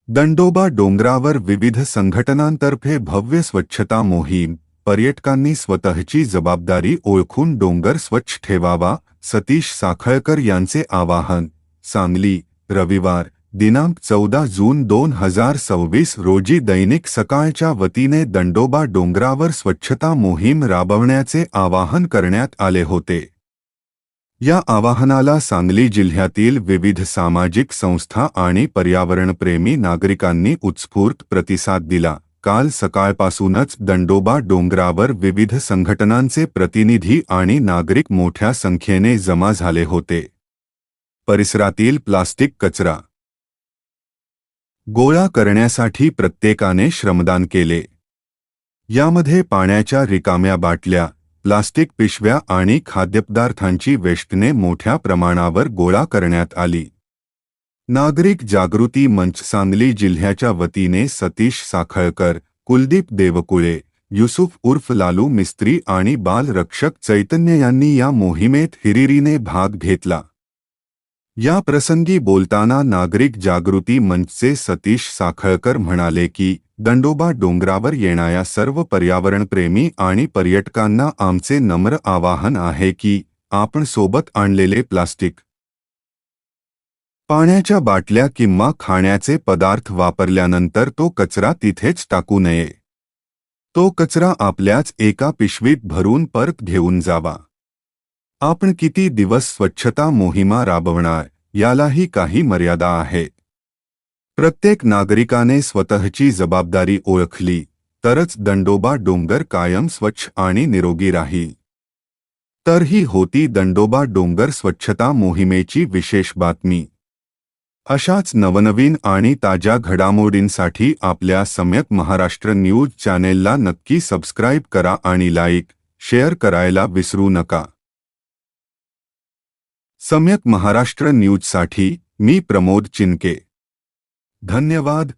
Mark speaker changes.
Speaker 1: दंडोबा डोंगरावर विविध संघटनांतर्फे भव्य स्वच्छता मोहीम. पर्यटकांनी स्वतःची जबाबदारी ओळखून डोंगर स्वच्छ ठेवावा. सतीश साखळकर यांचे आवाहन. सांगली, रविवार दिनांक 14 जून 2026 रोजी दैनिक सकाळच्या वतीने दंडोबा डोंगरावर स्वच्छता मोहीम राबवण्याचे आवाहन करण्यात आले होते. या आवाहनाला सांगली जिल्ह्यातील विविध सामाजिक संस्था आणि पर्यावरणप्रेमी नागरिकांनी उत्स्फूर्त प्रतिसाद दिला. काल सकाळपासूनच दंडोबा डोंगरावर विविध संघटनांचे प्रतिनिधी आणि नागरिक मोठ्या संख्येने जमा झाले होते. परिसरातील प्लास्टिक कचरा गोळा करण्यासाठी प्रत्येकाने श्रमदान केले. यामध्ये पाण्याच्या रिकाम्या बाटल्या, प्लास्टिक पिशव्या आणि खाद्यपदार्थांची वेष्टने मोठ्या प्रमाणावर गोळा करण्यात आली. नागरिक जागृती मंच सांगली जिल्ह्याच्या वतीने सतीश साखळकर, कुलदीप देवकुळे, युसुफ उर्फ लालू मिस्त्री आणि बाल रक्षक चैतन्य यांनी या मोहिमेत हिरिरीने भाग घेतला. या प्रसंगी बोलताना नागरिक जागृती मंचचे सतीश साखळकर म्हणाले की दंडोबा डोंगरावर येणाऱ्या सर्व पर्यावरणप्रेमी आणि पर्यटकांना आमचे नम्र आवाहन आहे की आपण सोबत आणलेले प्लास्टिक, पाण्याच्या बाटल्या किंवा खाण्याचे पदार्थ वापरल्यानंतर तो कचरा तिथेच टाकू नये. तो कचरा आपल्याच एका पिशवीत भरून परत घेऊन जावा. आपण किती दिवस स्वच्छता मोहिमा राबवणार यालाही काही मर्यादा आहेत. प्रत्येक नागरिकाने स्वतःची जबाबदारी ओळखली तरच दंडोबा डोंगर कायम स्वच्छ आणि निरोगी राहील. तर ही होती दंडोबा डोंगर स्वच्छता मोहिमेची विशेष बातमी. अशाच नवनवीन आणि ताज्या घडामोडींसाठी आपल्या सम्यक महाराष्ट्र न्यूज चॅनेलला नक्की सबस्क्राईब करा आणि लाईक, शेअर करायला विसरू नका. सम्यक महाराष्ट्र न्यूजसाठी मी प्रमोद चिनके. धन्यवाद.